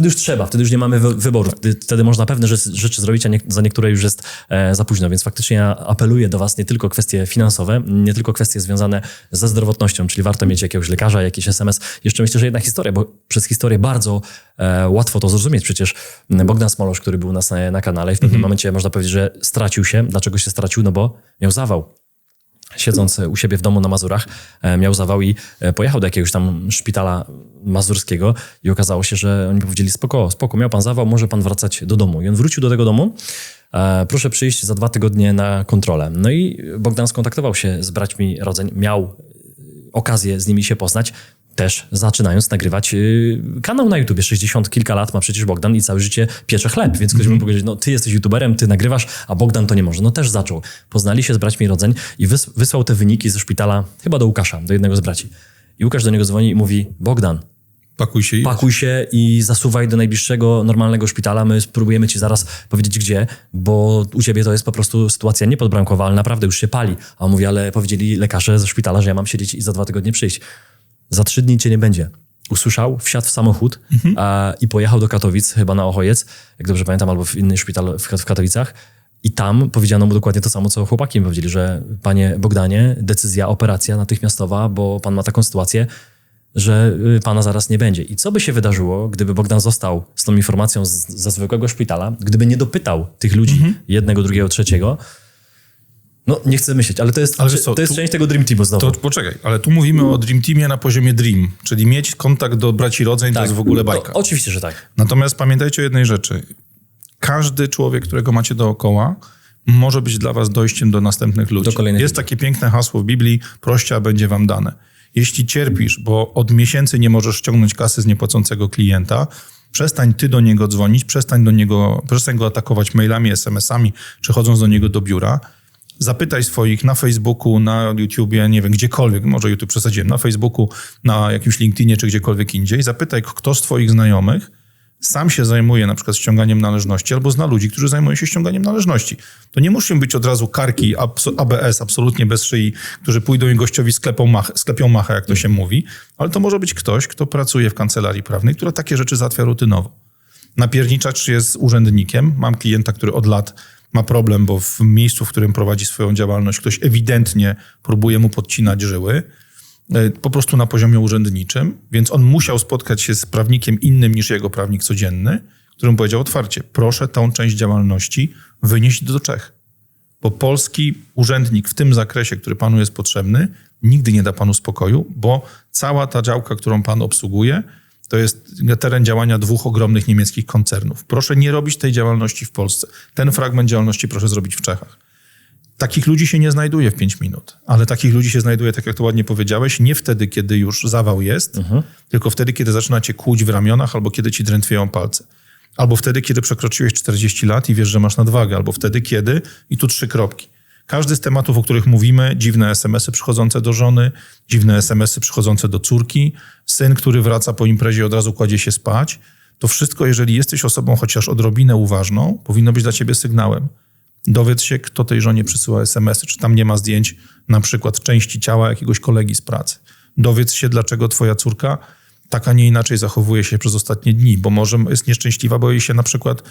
już trzeba, wtedy już nie mamy wyboru. Wtedy można pewne rzeczy zrobić, a za niektóre już jest za późno. Więc faktycznie ja apeluję do was nie tylko kwestie finansowe, nie tylko kwestie związane ze zdrowotnością, czyli warto mieć jakiegoś lekarza, jakiś SMS. Jeszcze myślę, że jedna historia, bo przez historię bardzo łatwo to zrozumieć. Przecież Bogdan Smolosz, który był u nas na kanale i w pewnym momencie można powiedzieć, że stracił się. Dlaczego się stracił? No bo miał zawał. Siedząc u siebie w domu na Mazurach, miał zawał i pojechał do jakiegoś tam szpitala mazurskiego i okazało się, że oni powiedzieli spoko, miał pan zawał, może pan wracać do domu. I on wrócił do tego domu, proszę przyjść za 2 tygodnie na kontrolę. No i Bogdan skontaktował się z braćmi rodzeń, miał okazję z nimi się poznać, też zaczynając nagrywać kanał na YouTubie. 60 kilka lat ma przecież Bogdan i całe życie piecze chleb, więc ktoś mógł powiedzieć, no ty jesteś YouTuberem, ty nagrywasz, a Bogdan to nie może. No też zaczął. Poznali się z braćmi rodzeń i wysłał te wyniki ze szpitala chyba do Łukasza, do jednego z braci. I Łukasz do niego dzwoni i mówi, Bogdan, pakuj się i zasuwaj do najbliższego normalnego szpitala. My spróbujemy ci zaraz powiedzieć gdzie, bo u ciebie to jest po prostu sytuacja niepodbramkowa, ale naprawdę już się pali. A on mówi, ale powiedzieli lekarze ze szpitala, że ja mam siedzieć i za 2 tygodnie przyjść. Za 3 dni cię nie będzie. Usłyszał, wsiadł w samochód i pojechał do Katowic, chyba na Ochojec, jak dobrze pamiętam, albo w inny szpital w Katowicach. I tam powiedziano mu dokładnie to samo, co chłopaki mi powiedzieli, że panie Bogdanie, decyzja, operacja natychmiastowa, bo pan ma taką sytuację, że pana zaraz nie będzie. I co by się wydarzyło, gdyby Bogdan został z tą informacją ze zwykłego szpitala, gdyby nie dopytał tych ludzi, jednego, drugiego, trzeciego. No, nie chcę myśleć, ale to jest część tego Dream Teamu znowu. To poczekaj, ale tu mówimy o Dream Teamie na poziomie Dream, czyli mieć kontakt do braci rodzeń, to jest w ogóle bajka. Oczywiście, że tak. Natomiast pamiętajcie o jednej rzeczy. Każdy człowiek, którego macie dookoła, może być dla was dojściem do następnych ludzi. Jest takie piękne hasło w Biblii, proście, a będzie wam dane. Jeśli cierpisz, bo od miesięcy nie możesz ściągnąć kasy z niepłacącego klienta, przestań ty do niego dzwonić, przestań go atakować mailami, SMS-ami, czy chodząc do niego do biura. Zapytaj swoich na Facebooku, na YouTubie, nie wiem, gdziekolwiek, może YouTube przesadziłem, na Facebooku, na jakimś LinkedInie, czy gdziekolwiek indziej. Zapytaj, kto z twoich znajomych sam się zajmuje na przykład ściąganiem należności, albo zna ludzi, którzy zajmują się ściąganiem należności. To nie muszą być od razu karki ABS, absolutnie bez szyi, którzy pójdą i gościowi sklepią machę, jak to się mówi, ale to może być ktoś, kto pracuje w kancelarii prawnej, która takie rzeczy załatwia rutynowo. Napierniczacz jest urzędnikiem. Mam klienta, który od lat ma problem, bo w miejscu, w którym prowadzi swoją działalność, ktoś ewidentnie próbuje mu podcinać żyły, po prostu na poziomie urzędniczym, więc on musiał spotkać się z prawnikiem innym niż jego prawnik codzienny, którym powiedział otwarcie, proszę tą część działalności wynieść do Czech. Bo polski urzędnik w tym zakresie, który panu jest potrzebny, nigdy nie da panu spokoju, bo cała ta działka, którą pan obsługuje, to jest teren działania 2 ogromnych niemieckich koncernów. Proszę nie robić tej działalności w Polsce. Ten fragment działalności proszę zrobić w Czechach. Takich ludzi się nie znajduje w 5 minut, ale takich ludzi się znajduje, tak jak to ładnie powiedziałeś, nie wtedy, kiedy już zawał jest, tylko wtedy, kiedy zaczyna cię kłuć w ramionach, albo kiedy ci drętwieją palce. Albo wtedy, kiedy przekroczyłeś 40 lat i wiesz, że masz nadwagę, albo wtedy, kiedy, i tu 3 kropki. Każdy z tematów, o których mówimy, dziwne SMS-y przychodzące do żony, dziwne SMS-y przychodzące do córki, syn, który wraca po imprezie i od razu kładzie się spać, to wszystko, jeżeli jesteś osobą chociaż odrobinę uważną, powinno być dla ciebie sygnałem. Dowiedz się, kto tej żonie przysyła SMS-y, czy tam nie ma zdjęć na przykład części ciała jakiegoś kolegi z pracy. Dowiedz się, dlaczego twoja córka tak, a nie inaczej zachowuje się przez ostatnie dni, bo może jest nieszczęśliwa, bo jej się na przykład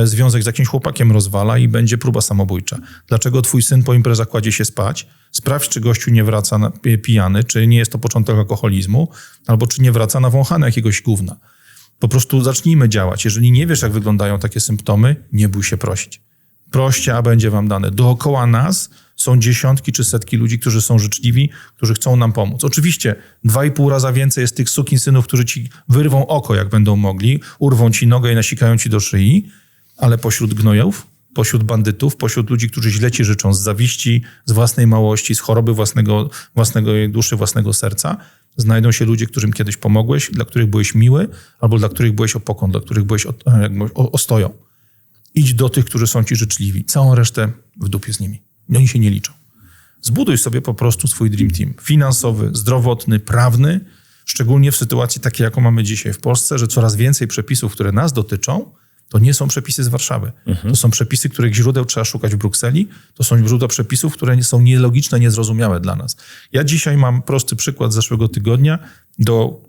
związek z jakimś chłopakiem rozwala i będzie próba samobójcza. Dlaczego twój syn po imprezach kładzie się spać? Sprawdź, czy gościu nie wraca pijany, czy nie jest to początek alkoholizmu, albo czy nie wraca nawąchany jakiegoś gówna. Po prostu zacznijmy działać. Jeżeli nie wiesz, jak wyglądają takie symptomy, nie bój się prosić. Proście, a będzie wam dane. Dookoła nas są dziesiątki czy setki ludzi, którzy są życzliwi, którzy chcą nam pomóc. Oczywiście 2,5 raza więcej jest tych sukinsynów, którzy ci wyrwą oko, jak będą mogli, urwą ci nogę i nasikają ci do szyi, ale pośród gnojów, pośród bandytów, pośród ludzi, którzy źle ci życzą z zawiści, z własnej małości, z choroby własnego duszy, własnego serca, znajdą się ludzie, którym kiedyś pomogłeś, dla których byłeś miły, albo dla których byłeś opoką, dla których byłeś ostoją. Idź do tych, którzy są ci życzliwi. Całą resztę w dupie z nimi. Oni się nie liczą. Zbuduj sobie po prostu swój dream team. Finansowy, zdrowotny, prawny, szczególnie w sytuacji takiej, jaką mamy dzisiaj w Polsce, że coraz więcej przepisów, które nas dotyczą, to nie są przepisy z Warszawy. To są przepisy, których źródeł trzeba szukać w Brukseli. To są źródła przepisów, które są nielogiczne, niezrozumiałe dla nas. Ja dzisiaj mam prosty przykład z zeszłego tygodnia do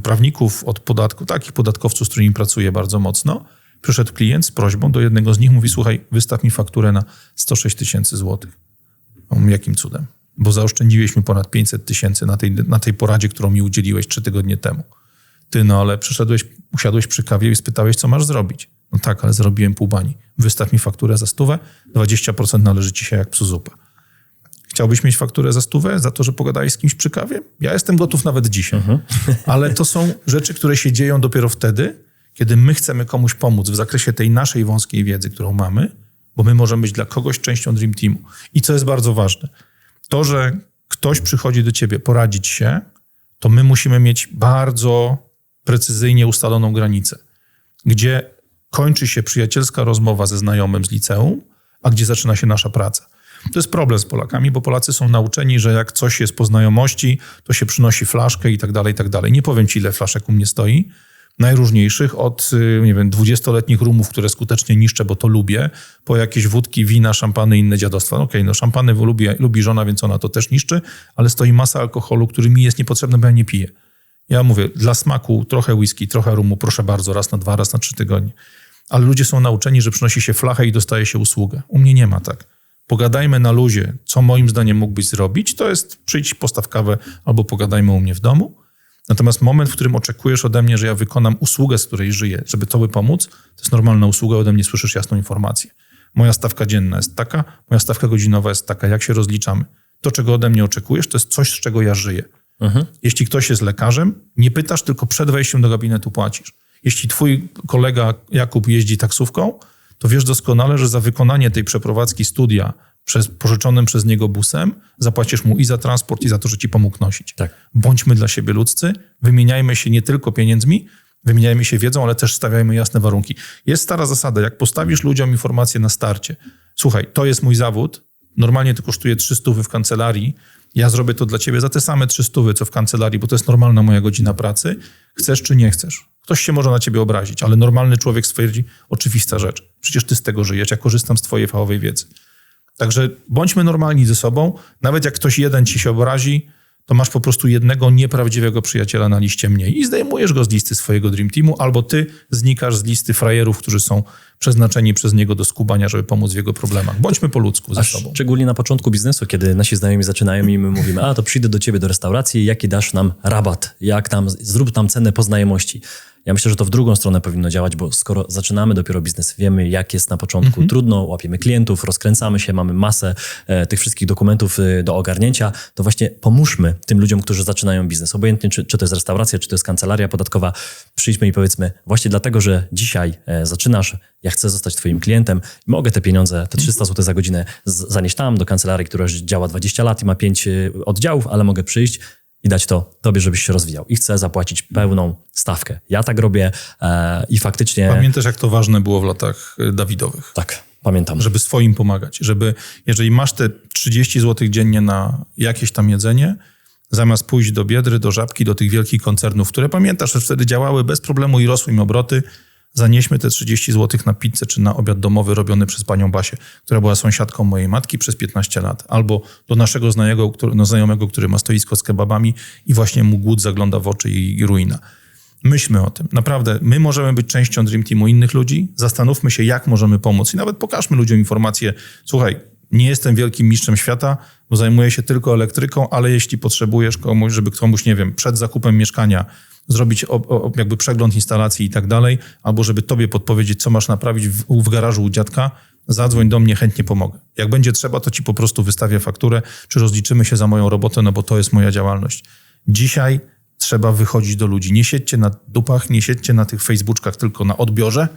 prawników od podatku, takich podatkowców, z którymi pracuję bardzo mocno. Przyszedł klient z prośbą do jednego z nich, mówi, słuchaj, wystaw mi fakturę na 106 000 złotych. Jakim cudem? Bo zaoszczędziłeś mi ponad 500 000 na tej poradzie, którą mi udzieliłeś 3 tygodnie temu. Ty, no ale usiadłeś przy kawie i spytałeś, co masz zrobić. No tak, ale zrobiłem pół bani. Wystaw mi fakturę za 100, 20% należy ci się jak psu zupa. Chciałbyś mieć fakturę za 100 za to, że pogadałeś z kimś przy kawie? Ja jestem gotów nawet dzisiaj. Ale to są rzeczy, które się dzieją dopiero wtedy, kiedy my chcemy komuś pomóc w zakresie tej naszej wąskiej wiedzy, którą mamy, bo my możemy być dla kogoś częścią Dream Teamu. I co jest bardzo ważne, to, że ktoś przychodzi do ciebie poradzić się, to my musimy mieć bardzo precyzyjnie ustaloną granicę, gdzie kończy się przyjacielska rozmowa ze znajomym z liceum, a gdzie zaczyna się nasza praca. To jest problem z Polakami, bo Polacy są nauczeni, że jak coś jest po znajomości, to się przynosi flaszkę i tak dalej, i tak dalej. Nie powiem ci, ile flaszek u mnie stoi, najróżniejszych, od, nie wiem, 20-letnich rumów, które skutecznie niszczę, bo to lubię, po jakieś wódki, wina, szampany i inne dziadostwa. Okej, no szampany lubi żona, więc ona to też niszczy, ale stoi masa alkoholu, który mi jest niepotrzebny, bo ja nie piję. Ja mówię, dla smaku trochę whisky, trochę rumu, proszę bardzo, raz na 2, raz na 3 tygodnie. Ale ludzie są nauczeni, że przynosi się flachę i dostaje się usługę. U mnie nie ma tak. Pogadajmy na luzie, co moim zdaniem mógłbyś zrobić, to jest przyjdź, postaw kawę albo pogadajmy u mnie w domu. Natomiast moment, w którym oczekujesz ode mnie, że ja wykonam usługę, z której żyję, żeby tobie pomóc, to jest normalna usługa, ode mnie słyszysz jasną informację. Moja stawka dzienna jest taka, moja stawka godzinowa jest taka, jak się rozliczamy. To, czego ode mnie oczekujesz, to jest coś, z czego ja żyję. Jeśli ktoś jest lekarzem, nie pytasz, tylko przed wejściem do gabinetu płacisz. Jeśli twój kolega Jakub jeździ taksówką, to wiesz doskonale, że za wykonanie tej przeprowadzki studia pożyczonym przez niego busem zapłacisz mu i za transport, i za to, że ci pomógł nosić. Tak. Bądźmy dla siebie ludzcy, wymieniajmy się nie tylko pieniędzmi, wymieniajmy się wiedzą, ale też stawiajmy jasne warunki. Jest stara zasada, jak postawisz ludziom informację na starcie, słuchaj, to jest mój zawód, normalnie to kosztuje 300 w kancelarii, ja zrobię to dla ciebie za te same 300, co w kancelarii, bo to jest normalna moja godzina pracy, chcesz czy nie chcesz. Ktoś się może na ciebie obrazić, ale normalny człowiek stwierdzi, oczywista rzecz, przecież ty z tego żyjesz, ja korzystam z twojej fachowej wiedzy. Także bądźmy normalni ze sobą, nawet jak ktoś jeden ci się obrazi, to masz po prostu jednego nieprawdziwego przyjaciela na liście mniej i zdejmujesz go z listy swojego Dream Teamu, albo ty znikasz z listy frajerów, którzy są przeznaczeni przez niego do skubania, żeby pomóc w jego problemach. Bądźmy po ludzku ze sobą. Szczególnie na początku biznesu, kiedy nasi znajomi zaczynają i my mówimy, to przyjdę do ciebie do restauracji, jaki dasz nam rabat, zrób nam cenę po znajomości. Ja myślę, że to w drugą stronę powinno działać, bo skoro zaczynamy dopiero biznes, wiemy jak jest na początku trudno, łapiemy klientów, rozkręcamy się, mamy masę tych wszystkich dokumentów do ogarnięcia, to właśnie pomóżmy tym ludziom, którzy zaczynają biznes. Obojętnie czy to jest restauracja, czy to jest kancelaria podatkowa, przyjdźmy i powiedzmy właśnie dlatego, że dzisiaj zaczynasz, ja chcę zostać twoim klientem, mogę te pieniądze, te 300 zł za godzinę zanieść tam do kancelarii, która już działa 20 lat i ma 5 oddziałów, ale mogę przyjść i dać to tobie, żebyś się rozwijał. I chcę zapłacić pełną stawkę. Ja tak robię i faktycznie... Pamiętasz, jak to ważne było w latach Dawidowych? Tak, pamiętam. Żeby swoim pomagać. Żeby, jeżeli masz te 30 zł dziennie na jakieś tam jedzenie, zamiast pójść do Biedry, do Żabki, do tych wielkich koncernów, które pamiętasz, że wtedy działały bez problemu i rosły im obroty, zanieśmy te 30 zł na pizzę czy na obiad domowy robiony przez panią Basię, która była sąsiadką mojej matki przez 15 lat. Albo do naszego znajomego, który ma stoisko z kebabami i właśnie mu głód zagląda w oczy i ruina. Myślmy o tym. Naprawdę, my możemy być częścią Dream Teamu innych ludzi. Zastanówmy się, jak możemy pomóc i nawet pokażmy ludziom informację. Słuchaj, nie jestem wielkim mistrzem świata, bo zajmuję się tylko elektryką, ale jeśli potrzebujesz komuś, żeby komuś, nie wiem, przed zakupem mieszkania zrobić jakby przegląd instalacji i tak dalej, albo żeby tobie podpowiedzieć, co masz naprawić w garażu u dziadka, zadzwoń do mnie, chętnie pomogę. Jak będzie trzeba, to ci po prostu wystawię fakturę, czy rozliczymy się za moją robotę, no bo to jest moja działalność. Dzisiaj trzeba wychodzić do ludzi. Nie siedźcie na dupach, nie siedźcie na tych Facebookach tylko na odbiorze,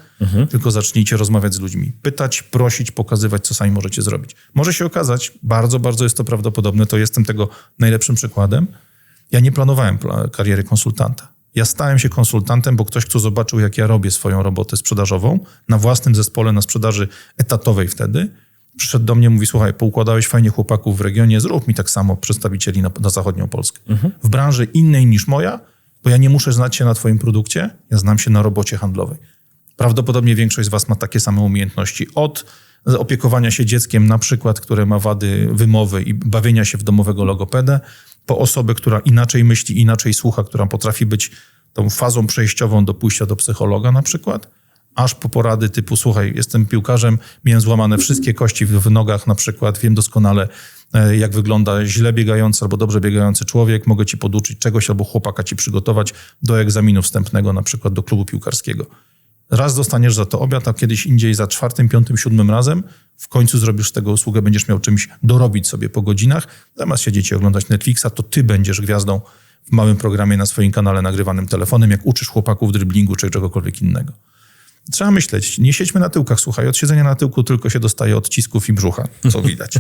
tylko zacznijcie rozmawiać z ludźmi. Pytać, prosić, pokazywać, co sami możecie zrobić. Może się okazać, bardzo, bardzo jest to prawdopodobne, to jestem tego najlepszym przykładem. Ja nie planowałem kariery konsultanta. Ja stałem się konsultantem, bo ktoś, kto zobaczył, jak ja robię swoją robotę sprzedażową na własnym zespole, na sprzedaży etatowej wtedy, przyszedł do mnie, mówi, słuchaj, poukładałeś fajnie chłopaków w regionie, zrób mi tak samo przedstawicieli na zachodnią Polskę. W branży innej niż moja, bo ja nie muszę znać się na twoim produkcie, ja znam się na robocie handlowej. Prawdopodobnie większość z was ma takie same umiejętności. Od opiekowania się dzieckiem, na przykład, które ma wady wymowy i bawienia się w domowego logopedę, po osobę, która inaczej myśli, inaczej słucha, która potrafi być tą fazą przejściową do pójścia do psychologa na przykład, aż po porady typu, słuchaj, jestem piłkarzem, miałem złamane wszystkie kości w nogach na przykład, wiem doskonale, jak wygląda źle biegający albo dobrze biegający człowiek, mogę ci poduczyć czegoś albo chłopaka ci przygotować do egzaminu wstępnego na przykład do klubu piłkarskiego. Raz dostaniesz za to obiad, a kiedyś indziej za 4., 5., 7. razem w końcu zrobisz z tego usługę, będziesz miał czymś dorobić sobie po godzinach. Zamiast siedzieć i oglądać Netflixa, to ty będziesz gwiazdą w małym programie na swoim kanale nagrywanym telefonem, jak uczysz chłopaków driblingu czy czegokolwiek innego. Trzeba myśleć, nie siedźmy na tyłkach, słuchaj, od siedzenia na tyłku tylko się dostaje odcisków i brzucha, co widać.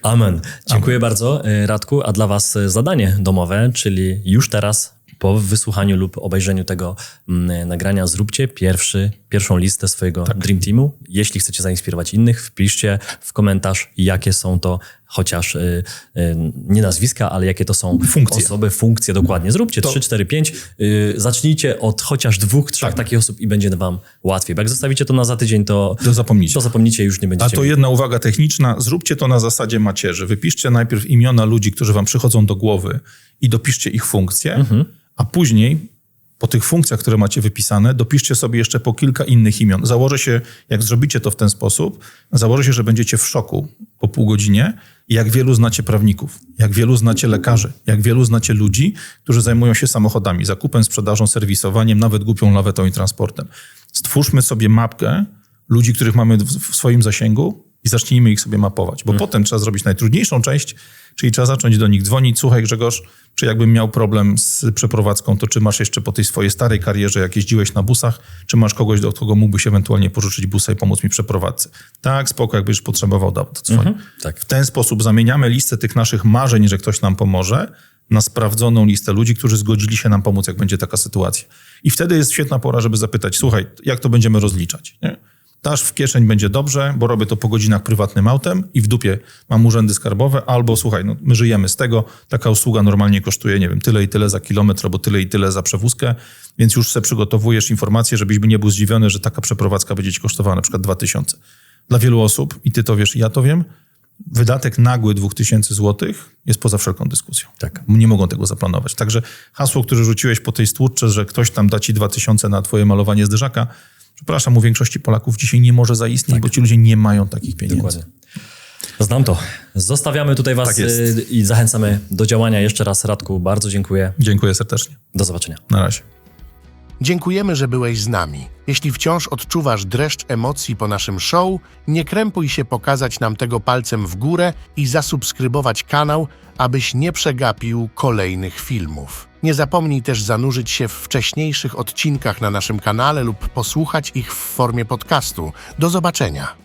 Amen. Dziękuję bardzo, Radku. A dla was zadanie domowe, czyli już teraz po wysłuchaniu lub obejrzeniu tego nagrania zróbcie pierwszą listę swojego Dream Teamu. Jeśli chcecie zainspirować innych, wpiszcie w komentarz, jakie są to chociaż nie nazwiska, ale jakie to są osoby, funkcje dokładnie. Zróbcie 3, 4, 5. Zacznijcie od chociaż 2, 3 takich osób i będzie wam łatwiej. Bo jak zostawicie to na za tydzień, to zapomnicie, już nie będziecie. A to jedna uwaga techniczna. Zróbcie to na zasadzie macierzy. Wypiszcie najpierw imiona ludzi, którzy wam przychodzą do głowy i dopiszcie ich funkcje, a później po tych funkcjach, które macie wypisane, dopiszcie sobie jeszcze po kilka innych imion. Założę się, jak zrobicie to w ten sposób, założę się, że będziecie w szoku po pół godzinie, jak wielu znacie prawników, jak wielu znacie lekarzy, jak wielu znacie ludzi, którzy zajmują się samochodami, zakupem, sprzedażą, serwisowaniem, nawet głupią lawetą i transportem. Stwórzmy sobie mapkę ludzi, których mamy w swoim zasięgu i zacznijmy ich sobie mapować, bo potem trzeba zrobić najtrudniejszą część, Czyli trzeba zacząć do nich dzwonić. Słuchaj Grzegorz, czy jakbym miał problem z przeprowadzką, to czy masz jeszcze po tej swojej starej karierze, jak jeździłeś na busach, czy masz kogoś, do kogo mógłbyś ewentualnie pożyczyć busa i pomóc mi w przeprowadzce? Tak, spoko, jakbyś potrzebował, to dzwoń. Tak. W ten sposób zamieniamy listę tych naszych marzeń, że ktoś nam pomoże, na sprawdzoną listę ludzi, którzy zgodzili się nam pomóc, jak będzie taka sytuacja. I wtedy jest świetna pora, żeby zapytać, słuchaj, jak to będziemy rozliczać? Nie? Dasz w kieszeń, będzie dobrze, bo robię to po godzinach prywatnym autem i w dupie mam urzędy skarbowe, albo słuchaj, no, my żyjemy z tego, taka usługa normalnie kosztuje, nie wiem, tyle i tyle za kilometr, albo tyle i tyle za przewózkę, więc już sobie przygotowujesz informacje, żebyś nie był zdziwiony, że taka przeprowadzka będzie ci kosztowała na przykład 2000. Dla wielu osób, i ty to wiesz, i ja to wiem, wydatek nagły 2000 zł jest poza wszelką dyskusją. Tak. Nie mogą tego zaplanować. Także hasło, które rzuciłeś po tej stłuczce, że ktoś tam da ci 2000 na twoje malowanie zderzaka, przepraszam, u większości Polaków dzisiaj nie może zaistnieć, bo ci ludzie nie mają takich pieniędzy. Dokładnie. Znam to. Zostawiamy tutaj was Tak jest. i zachęcamy do działania. Jeszcze raz, Radku, bardzo dziękuję. Dziękuję serdecznie. Do zobaczenia. Na razie. Dziękujemy, że byłeś z nami. Jeśli wciąż odczuwasz dreszcz emocji po naszym show, nie krępuj się pokazać nam tego palcem w górę i zasubskrybować kanał, abyś nie przegapił kolejnych filmów. Nie zapomnij też zanurzyć się w wcześniejszych odcinkach na naszym kanale lub posłuchać ich w formie podcastu. Do zobaczenia!